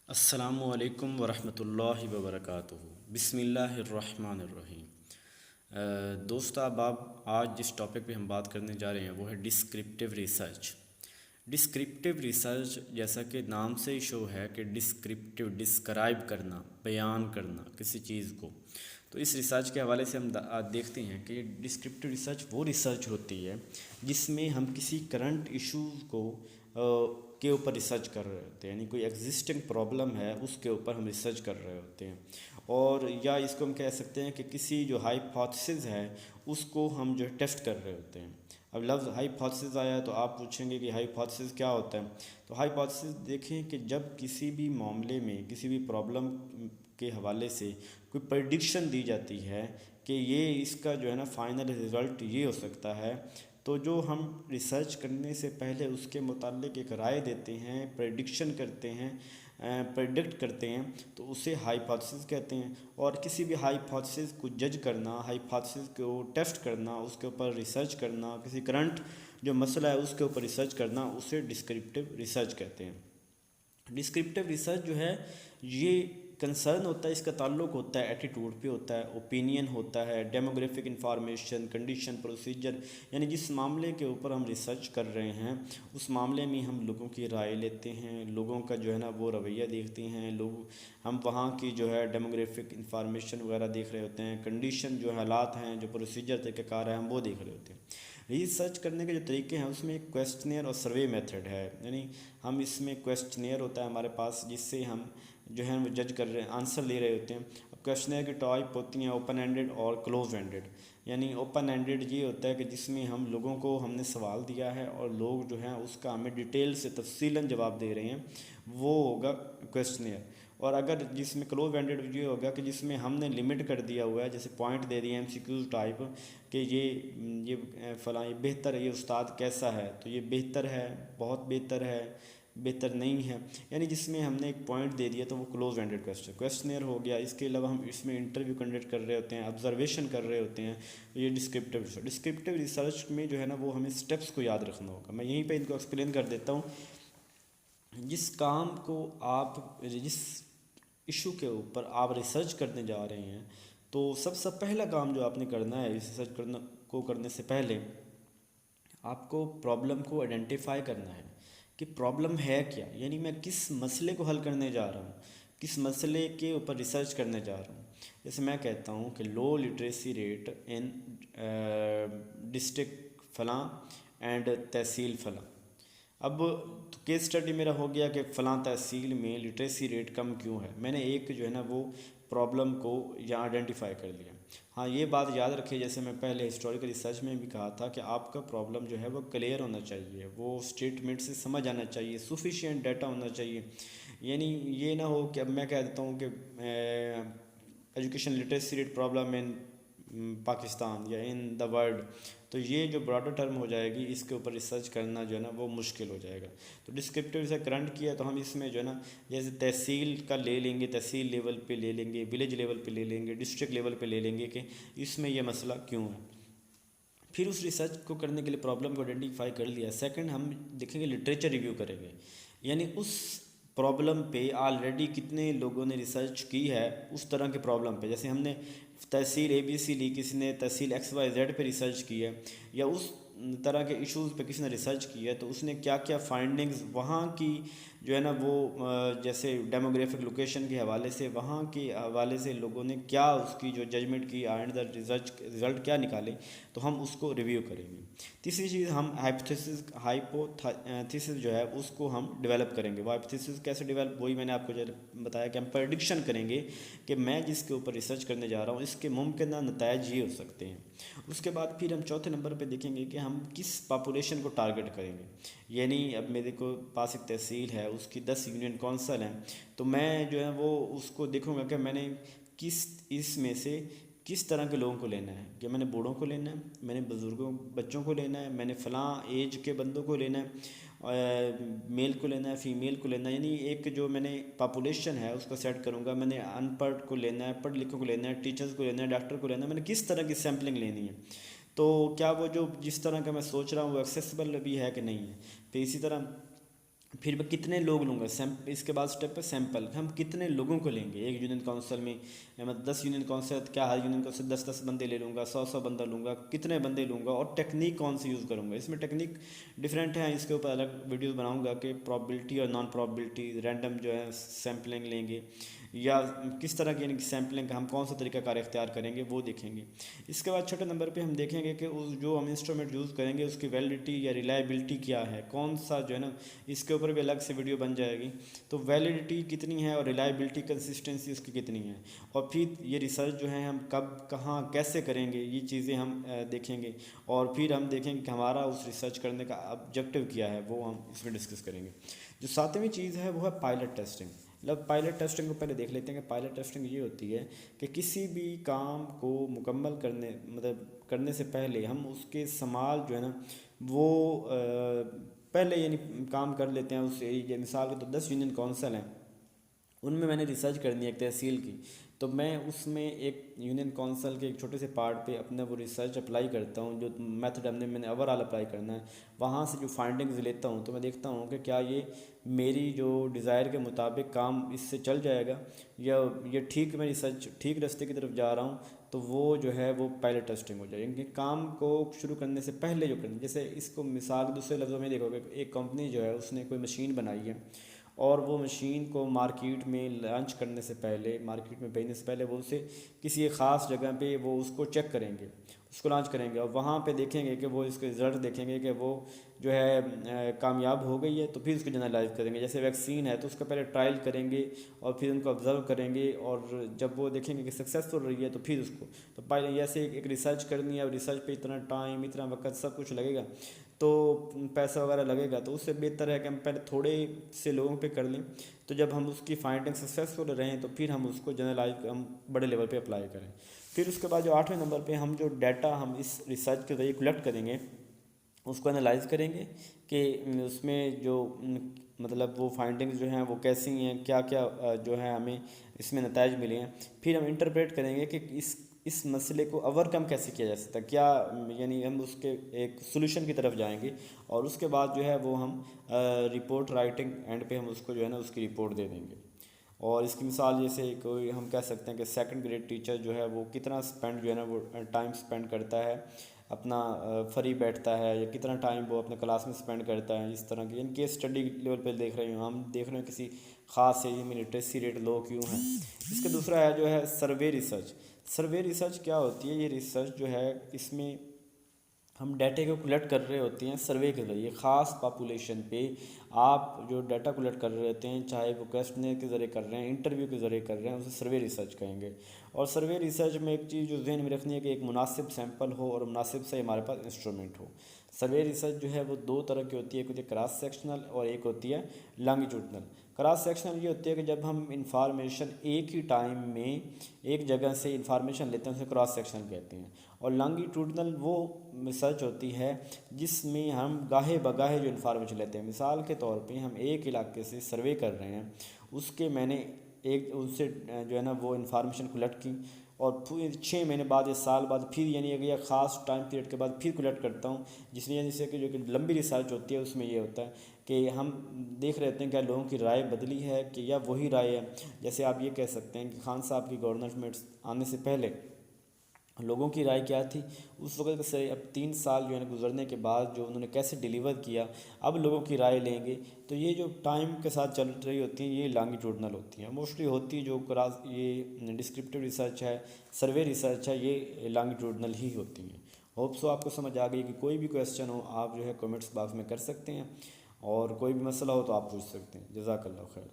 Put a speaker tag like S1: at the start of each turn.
S1: अस्सलामुअलैकुम वरहमतुल्लाहि वबरकातुहू। बिस्मिल्लाहिर्रहमानिर्रहीम। दोस्त आप आज जिस टॉपिक पे हम बात करने जा रहे हैं वो है डिस्क्रिप्टिव रिसर्च। डिस्क्रिप्टिव रिसर्च जैसा कि नाम से ही शो है कि डिस्क्रिप्टिव डिस्क्राइब करना, बयान करना किसी चीज़ को। तो इस रिसर्च के हवाले से हम आज देखते हैं कि डिस्क्रिप्टिव रिसर्च वो रिसर्च होती है जिसमें हम किसी करंट इशूज़ को के ऊपर रिसर्च कर रहे होते हैं, यानी कोई एग्जिस्टिंग प्रॉब्लम है उसके ऊपर हम रिसर्च कर रहे होते हैं। और या इसको हम कह सकते हैं कि किसी जो हाइपोथेसिस है उसको हम जो टेस्ट कर रहे होते हैं। अब लफ्ज़ हाइपोथेसिस आया तो आप पूछेंगे कि हाइपोथेसिस क्या होता है। तो हाइपोथेसिस देखें कि जब किसी भी मामले में किसी भी प्रॉब्लम के हवाले से कोई प्रेडिक्शन दी जाती है कि ये इसका जो है ना फाइनल रिज़ल्ट ये हो सकता है, तो जो हम रिसर्च करने से पहले उसके मुतालिक एक राय देते हैं, प्रेडिक्शन करते हैं, प्रेडिक्ट करते हैं, तो उसे हाइपोथेसिस कहते हैं। और किसी भी हाइपोथेसिस को जज करना, हाइपोथेसिस को टेस्ट करना, उसके ऊपर रिसर्च करना, किसी करंट जो मसला है उसके ऊपर रिसर्च करना, उसे डिस्क्रिप्टिव रिसर्च कहते हैं। डिस्क्रिप्टिव रिसर्च जो है ये कंसर्न होता है, इसका ताल्लुक होता है एटीट्यूड पे होता है, ओपिनियन होता है, डेमोग्राफिक इंफॉर्मेशन, कंडीशन, प्रोसीजर, यानी जिस मामले के ऊपर हम रिसर्च कर रहे हैं उस मामले में हम लोगों की राय लेते हैं, लोगों का जो है ना वो रवैया देखते हैं, लोग हम वहाँ की जो है डेमोग्राफिक इंफॉर्मेशन वगैरह देख रहे होते हैं, कंडीशन जो हालात हैं, जो प्रोसीजर तरीक़ाकार है हम वो देख रहे होते हैं। रिसर्च करने के जो तरीके हैं उसमें एक क्वेश्चनियर और सर्वे मेथड है, यानी हम इसमें क्वेश्चनियर होता है हमारे पास जिससे हम जो है वो जज कर रहे हैं, आंसर ले रहे होते हैं। अब क्वेश्चनियर की टाइप होती हैं ओपन एंडेड और क्लोज एंडेड। यानी ओपन एंडेड ये होता है कि जिसमें हम लोगों को हमने सवाल दिया है और लोग जो हैं उसका हमें डिटेल से तफसीलन जवाब दे रहे हैं, वो होगा क्वेश्चनियर। और अगर जिसमें क्लोज एंडेड ये होगा कि जिसमें हमने लिमिट कर दिया हुआ है, जैसे पॉइंट दे दिए एमसीक्यूज टाइप कि ये फ़लाँ ये बेहतर है, ये उस्ताद कैसा है, तो ये बेहतर है, बहुत बेहतर है, बेहतर नहीं है, यानी जिसमें हमने एक पॉइंट दे दिया तो वो क्लोज एंडेड क्वेश्चनियर हो गया। इसके अलावा हम इसमें इंटरव्यू कंडक्ट कर रहे होते हैं, ऑब्जर्वेशन कर रहे होते हैं, ये डिस्क्रिप्टिव रिसर्च में जो है ना वो हमें स्टेप्स को याद रखना होगा। मैं यहीं पे इनको एक्सप्लेन कर देता हूँ। जिस काम को आप जिस इशू के ऊपर आप रिसर्च करने जा रहे हैं, तो सबसे पहला काम जो आपने करना है रिसर्च करने से पहले आपको प्रॉब्लम को आइडेंटिफाई करना है कि प्रॉब्लम है क्या, यानी मैं किस मसले को हल करने जा रहा हूँ, किस मसले के ऊपर रिसर्च करने जा रहा हूँ। जैसे मैं कहता हूँ कि low literacy rate in district फ़लाँ एंड तहसील फ़लाँ। अब तो केस स्टडी मेरा हो गया कि फ़लाँ तहसील में लिटरेसी रेट कम क्यों है, मैंने एक जो है ना वो प्रॉब्लम को यहाँ आइडेंटिफाई कर लिया। हाँ, ये बात याद रखिए, जैसे मैं पहले हिस्टोरिकल रिसर्च में भी कहा था कि आपका प्रॉब्लम जो है वो क्लियर होना चाहिए, वो स्टेटमेंट से समझ आना चाहिए, सफिशिएंट डाटा होना चाहिए। यानी ये ना हो कि अब मैं कह देता हूँ कि education literacy rate problem in Pakistan या इन द वर्ल्ड, तो ये जो ब्रॉडर टर्म हो जाएगी इसके ऊपर रिसर्च करना जो है ना वो मुश्किल हो जाएगा। तो डिस्क्रिप्टिव से करंट किया तो हम इसमें जो है ना जैसे तहसील का ले लेंगे, तहसील लेवल पे ले लेंगे, विलेज लेवल पे ले लेंगे, डिस्ट्रिक्ट लेवल पे ले लेंगे कि इसमें यह मसला क्यों है। फिर उस रिसर्च को करने के लिए प्रॉब्लम को आइडेंटिफाई कर लिया, सेकंड हम देखेंगे लिटरेचर रिव्यू करेंगे, यानी उस प्रॉब्लम पे ऑलरेडी कितने लोगों ने रिसर्च की है उस तरह के प्रॉब्लम पे। जैसे हमने तहसील ABC ली, किसी ने तहसील XYZ पे रिसर्च की है, या उस तरह के इश्यूज़ पे किसी ने रिसर्च की है, तो उसने क्या क्या फाइंडिंग्स वहाँ की जो है ना वो जैसे डेमोग्राफिक लोकेशन के हवाले से, वहाँ के हवाले से लोगों ने क्या उसकी जो जजमेंट की एंड द रिज़ल्ट क्या निकाले, तो हम उसको रिव्यू करेंगे। तीसरी चीज़ हम हाइपोथेसिस जो है उसको हम डेवलप करेंगे। वो हाइपोथेसिस कैसे डेवलप, वही मैंने आपको जो बताया कि हम प्रेडिक्शन करेंगे कि मैं जिसके ऊपर रिसर्च करने जा रहा हूँ इसके मुमकिन नतज ये हो सकते हैं। उसके बाद फिर हम चौथे नंबर पे देखेंगे कि हम किस पॉपुलेशन को टारगेट करेंगे, यानी अब मेरे को पास एक तहसील है, उसकी 10 यूनियन कौंसल हैं, तो मैं जो है वो उसको देखूँगा कि मैंने किस इसमें से किस तरह के लोगों को लेना है, कि मैंने बूढ़ों को लेना है, मैंने बुज़ुर्गों बच्चों को लेना है, मैंने फ़लाँ एज के बंदों को लेना है, मेल को लेना है, फ़ीमेल को लेना है, यानी एक जो मैंने पॉपुलेशन है उसको सेट करूँगा। मैंने अनपढ़ को लेना है, पढ़ लिखों को लेना है, टीचर्स को लेना है, डॉक्टर को लेना है, मैंने किस तरह की सैम्पलिंग लेनी है, तो क्या वो जो जिस तरह का मैं सोच रहा हूँ वो एक्सेसिबल भी है कि नहीं है। तो इसी तरह फिर मैं कितने लोग लूँगा इसके बाद स्टेप पे सैंपल, हम कितने लोगों को लेंगे एक यूनियन काउंसिल में। मैं 10 यूनियन काउंसिल, क्या हर यूनियन काउंसिल 10-10 बंदे ले लूँगा, 100-100 बंदा लूँगा, कितने बंदे लूँगा और टेक्निक कौन सी यूज़ करूँगा। इसमें टेक्निक डिफरेंट है, इसके ऊपर अलग वीडियोस बनाऊँगा कि प्रॉबिलिटी और नॉन प्रॉबिलिटी, रैंडम जो है सैम्पलिंग लेंगे या किस तरह की, यानी कि सैम्पलिंग का हम कौन सा तरीका कार इख्तियार करेंगे वो देखेंगे। इसके बाद छठे नंबर पे हम देखेंगे कि उस जो हम इंस्ट्रूमेंट यूज़ करेंगे उसकी वैलिडिटी या रिलायबिलिटी क्या है, कौन सा जो है ना, इसके ऊपर भी अलग से वीडियो बन जाएगी। तो वैलिडिटी कितनी है और रिलायबिलिटी कंसिस्टेंसी उसकी कितनी है, और फिर ये रिसर्च जो है हम कब कहाँ कैसे करेंगे, ये चीज़ें हम देखेंगे। और फिर हम देखेंगे कि हमारा उस रिसर्च करने का ऑब्जेक्टिव क्या है, वो हम इसमें डिस्कस करेंगे। जो सातवीं चीज़ है वो है पायलट टेस्टिंग। मतलब पायलट टेस्टिंग को पहले देख लेते हैं कि पायलट टेस्टिंग ये होती है कि किसी भी काम को मुकम्मल करने, मतलब करने से पहले हम उसके समाल जो है ना वो पहले यानी काम कर लेते हैं उससे। ये मिसाल के तो 10 यूनियन काउंसिल हैं, उनमें मैंने रिसर्च करनी है एक तहसील की, तो मैं उसमें एक यूनियन काउंसिल के एक छोटे से पार्ट पे अपना वो रिसर्च अप्लाई करता हूँ। जो मेथड मैंने ओवरऑल अप्लाई करना है, वहाँ से जो फाइंडिंग्स लेता हूँ तो मैं देखता हूँ कि क्या ये मेरी जो डिज़ायर के मुताबिक काम इससे चल जाएगा या ये ठीक, मैं रिसर्च ठीक रास्ते की तरफ जा रहा हूँ, तो वो जो है वो पायलट टेस्टिंग हो जाएगी। काम को शुरू करने से पहले जो करना, जैसे इसको मिसाल दूसरे लफ्ज़ों में देखोगे, एक कंपनी जो है उसने कोई मशीन बनाई है और वो मशीन को मार्केट में लॉन्च करने से पहले, मार्केट में भेजने से पहले वो उसे किसी एक ख़ास जगह पे वो उसको चेक करेंगे, उसको लॉन्च करेंगे और वहाँ पे देखेंगे कि वो इसके रिज़ल्ट देखेंगे कि वो जो है कामयाब हो गई है, तो फिर उसको जनरलाइज करेंगे। जैसे वैक्सीन है तो उसका पहले ट्रायल करेंगे और फिर उनको ऑब्ज़र्व करेंगे, और जब वो देखेंगे कि सक्सेसफुल रही है तो फिर उसको, तो पहले ऐसे एक रिसर्च करनी है। और रिसर्च पे इतना टाइम, इतना वक्त, सब कुछ लगेगा, तो पैसा वगैरह लगेगा, तो उससे बेहतर है कि हम पहले थोड़े से लोगों पे कर लें, तो जब हम उसकी फाइंडिंग सक्सेसफुल रहें तो फिर हम उसको जनरलाइज हम बड़े लेवल पे अप्लाई करें। फिर उसके बाद जो 8वें नंबर पे हम जो डाटा हम इस रिसर्च के ज़रिए कलेक्ट करेंगे उसको एनालाइज करेंगे कि उसमें जो मतलब वो फाइंडिंग्स जो हैं वो कैसी हैं, क्या क्या जो है हमें इसमें नताइज मिले हैं। फिर हम इंटरप्रेट करेंगे कि इस मसले को ओवरकम कैसे किया जा सकता है, क्या यानी हम उसके एक सोल्यूशन की तरफ जाएंगे। और उसके बाद जो है वो हम रिपोर्ट राइटिंग एंड पे हम उसको जो है ना उसकी रिपोर्ट दे देंगे। और इसकी मिसाल जैसे कोई हम कह सकते हैं कि सेकंड ग्रेड टीचर जो है वो कितना स्पेंड जो है ना वो टाइम स्पेंड करता है अपना, फ्री बैठता है, या कितना टाइम वो अपने क्लास में स्पेंड करता है। इस तरह की यानी केस स्टडी लेवल पे देख रहे हो, हम देख रहे हैं किसी ख़ास एरिया में लिटरेसी रेट लो क्यों है। इसके दूसरा है जो है सर्वे रिसर्च। सर्वे रिसर्च क्या होती है, ये रिसर्च जो है इसमें हम डाटे को कलेक्ट कर रहे होते हैं सर्वे के ज़रिए ख़ास पॉपुलेशन पे। आप जो डाटा कलेक्ट कर रहे होते हैं, चाहे वो क्वेश्चनर के ज़रिए कर रहे हैं, इंटरव्यू के ज़रिए कर रहे हैं, उसे सर्वे रिसर्च कहेंगे। और सर्वे रिसर्च में एक चीज़ जो जहन में रखनी है कि एक मुनासिब सैंपल हो और मुनासिब से हमारे पास इंस्ट्रूमेंट हो। सर्वे रिसर्च जो है वो दो तरह की होती है, एक होती है क्रॉस सेक्शनल और एक होती है लॉन्गिट्यूडनल। क्रॉस सेक्शनल ये होती है कि जब हम इंफॉर्मेशन एक ही टाइम में एक जगह से इंफॉर्मेशन लेते हैं उसे क्रॉस सेक्शनल कहते हैं। और लॉन्गिट्यूडनल वो रिसर्च होती है जिसमें हम गाहे बगाहे जो इन्फॉर्मेशन लेते हैं। मिसाल के तौर पे हम एक इलाके से सर्वे कर रहे हैं, उसके मैंने एक उससे जो है ना वो इन्फॉर्मेशन कलेक्ट की, और फिर 6 महीने बाद या साल बाद फिर यानी एक ख़ास टाइम पीरियड के बाद फिर कलेक्ट करता हूँ, जिसमें यानी से कि जो कि लंबी रिसर्च होती है उसमें ये होता है कि हम देख रहे होते हैं क्या लोगों की राय बदली है कि या वही राय है। जैसे आप ये कह सकते हैं कि खान साहब की गवर्नमेंट आने से पहले लोगों की राय क्या थी, उस वक्त से अब 3 साल जो है ना गुजरने के बाद जो उन्होंने कैसे डिलीवर किया, अब लोगों की राय लेंगे। तो ये जो टाइम के साथ चल रही होती हैं ये लॉन्गिट्यूडनल होती हैं मोस्टली होती, जो क्रॉस ये डिस्क्रिप्टिव रिसर्च है, सर्वे रिसर्च है, ये लॉन्गिट्यूडनल ही होती हैं। होप सो आपको समझ आ गई कि कोई भी क्वेश्चन हो आप जो है कमेंट्स बॉक्स में कर सकते हैं, और कोई भी मसला हो तो आप पूछ सकते हैं। जज़ाकल्लाह खैर।